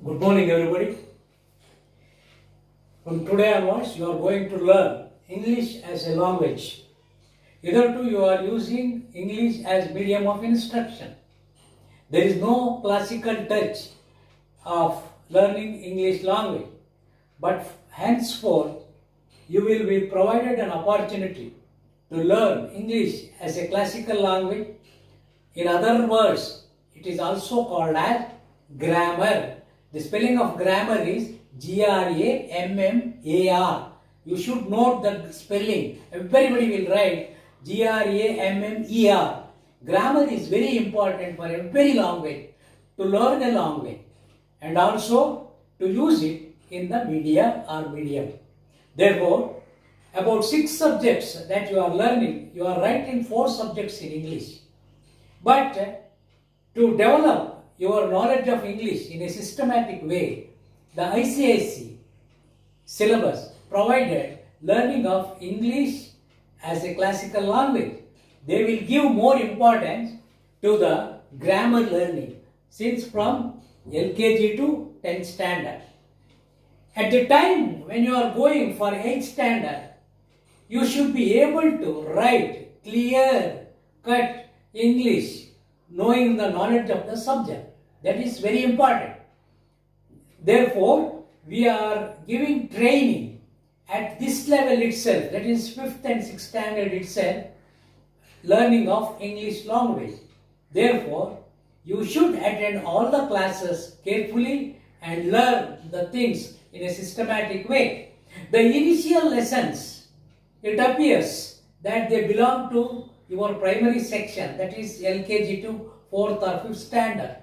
Good morning, everybody. From today onwards, you are going to learn English as a language. Hitherto, you are using English as medium of instruction. There is no classical touch of learning English language, but henceforth, you will be provided an opportunity to learn English as a classical language. In other words, it is also called as grammar. The spelling of grammar is Grammar. You should note the spelling. Everybody will write Grammer. Grammar is very important for every language, to learn a language and also to use it in the media or medium. Therefore, about 6 subjects that you are learning, you are writing 4 subjects in English. But to develop your knowledge of English in a systematic way, the ICSE syllabus provided learning of English as a classical language. They will give more importance to the grammar learning since from LKG to 10th standard. At the time when you are going for 8th standard, you should be able to write clear cut English knowing the knowledge of the subject. That is very important. Therefore, we are giving training at this level itself, that is 5th and 6th standard itself, learning of English language. Therefore, you should attend all the classes carefully and learn the things in a systematic way. The initial lessons, it appears that they belong to your primary section, that is LKG to 4th or 5th standard.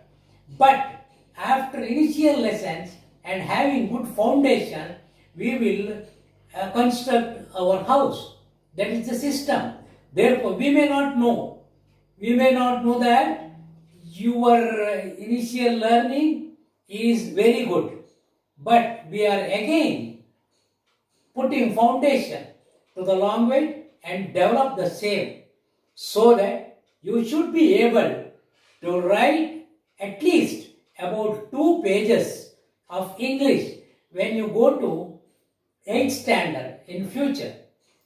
But after initial lessons and having good foundation, we will construct our house. That is the system. Therefore, we may not know that your initial learning is very good. But we are again putting foundation to the language and develop the same, so that you should be able to write at least about 2 pages of English when you go to 8th standard in future.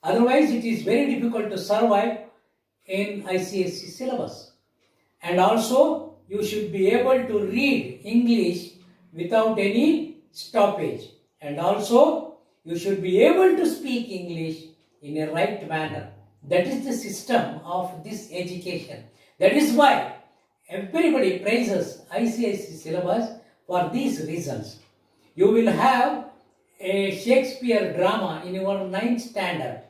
Otherwise, it is very difficult to survive in ICSE syllabus. And also, you should be able to read English without any stoppage. And also, you should be able to speak English in a right manner. That is the system of this education. That is why everybody praises ICSE syllabus for these reasons. You will have a Shakespeare drama in your 9th standard.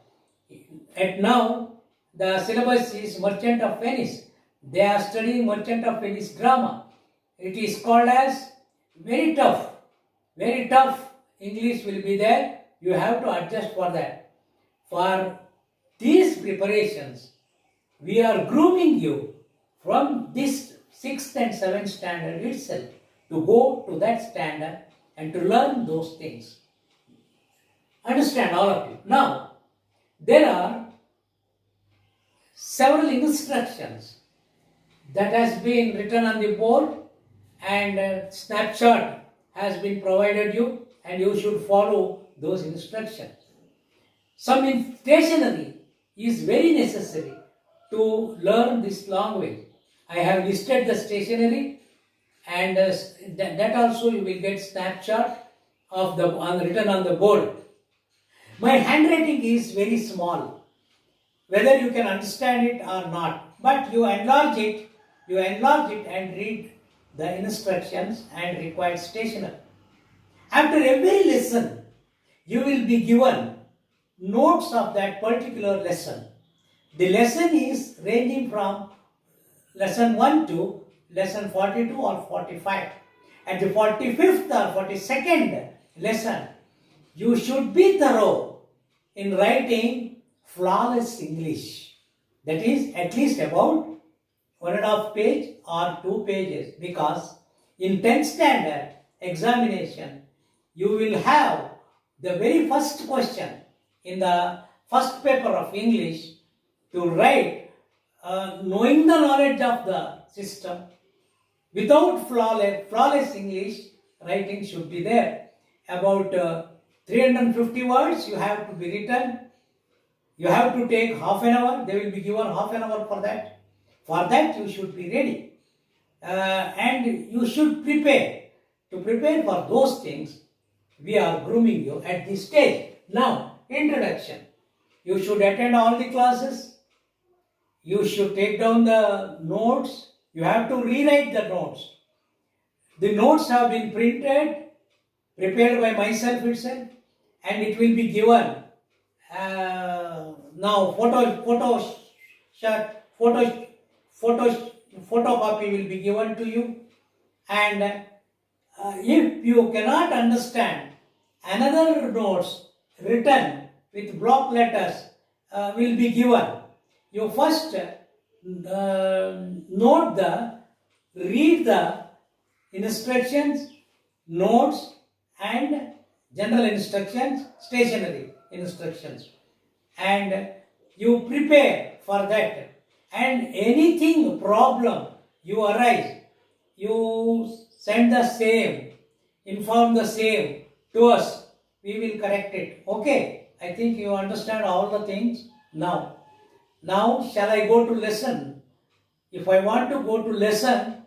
At now, the syllabus is Merchant of Venice. They are studying Merchant of Venice drama. It is called as very tough English will be there. You have to adjust for that. For these preparations, we are grooming you from this 6th and 7th standard itself to go to that standard and to learn those things. Understand, all of you. Now, there are several instructions that has been written on the board, and a snapshot has been provided you, and you should follow those instructions. Some stationery is very necessary to learn this language. I have listed the stationery, and that also you will get snapshot of the written on the board. My handwriting is very small, whether you can understand it or not, but you enlarge it and read the instructions and required stationery. After every lesson, you will be given notes of that particular lesson. The lesson is ranging from lesson 1 to lesson 42 or 45. At the 45th or 42nd lesson, you should be thorough in writing flawless English. That is at least about 1.5 page or 2 pages, because in 10th standard examination, you will have the very first question in the first paper of English to write knowing the knowledge of the system without flawless English, writing should be there. About 350 words you have to be written. You have to take half an hour. They will be given half an hour for that. For that you should be ready. And you should prepare. To prepare for those things, we are grooming you at this stage. Now, introduction. You should attend all the classes. You should take down the notes. You have to rewrite the notes. The notes have been printed, prepared by myself itself, and it will be given. Now, photocopy will be given to you, and if you cannot understand, another notes written with block letters will be given. You first read the instructions, notes, and general instructions, stationery instructions, and you prepare for that. And anything problem you arise, you send the same, inform the same to us. We will correct it. Okay? I think you understand all the things now. Now, shall I go to lesson? If I want to go to lesson,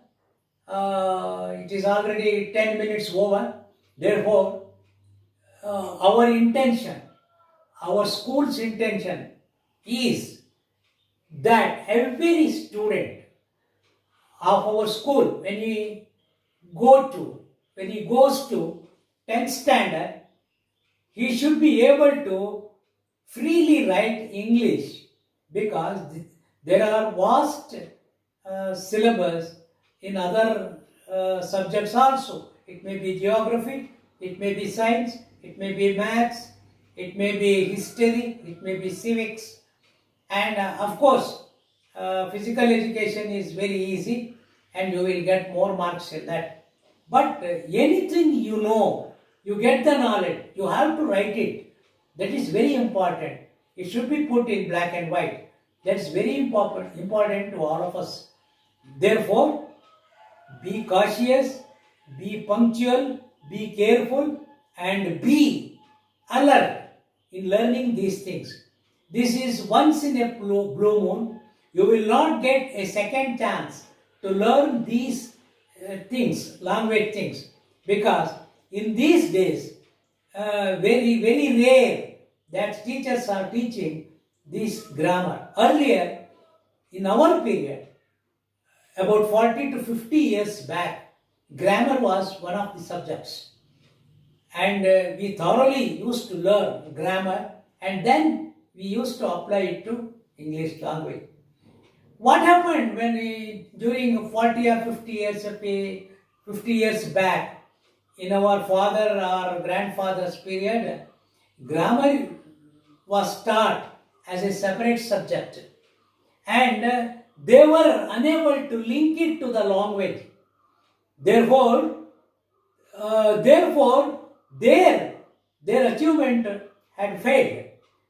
it is already 10 minutes over. Therefore, our intention, our school's intention is that every student of our school, when he goes to 10th standard, he should be able to freely write English, because there are vast syllabus in other subjects also. It may be geography, it may be science, it may be maths, it may be history, it may be civics, and of course physical education is very easy and you will get more marks in that. But anything you know, you get the knowledge, you have to write it. That is very important. It should be put in black and white. That is very important to all of us. Therefore, be cautious, be punctual, be careful, and be alert in learning these things. This is once in a blue moon. You will not get a second chance to learn these things, language things, because in these days, very, very rare that teachers are teaching this grammar. Earlier, in our period, about 40 to 50 years back, grammar was one of the subjects. And we thoroughly used to learn grammar, and then we used to apply it to English language. What happened when during 40 or 50 years back, in our father or grandfather's period, grammar was taught as a separate subject, and they were unable to link it to the language. Therefore, their achievement had failed.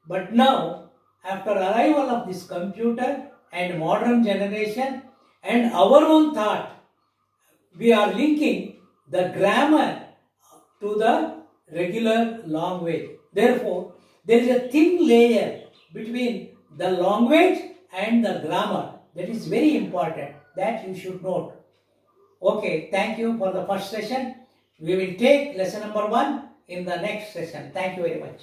But now, after arrival of this computer and modern generation and our own thought, we are linking the grammar to the regular language. Therefore, there is a thin layer between the language and the grammar. That is very important. That you should note. Okay, thank you for the first session. We will take lesson number 1 in the next session. Thank you very much.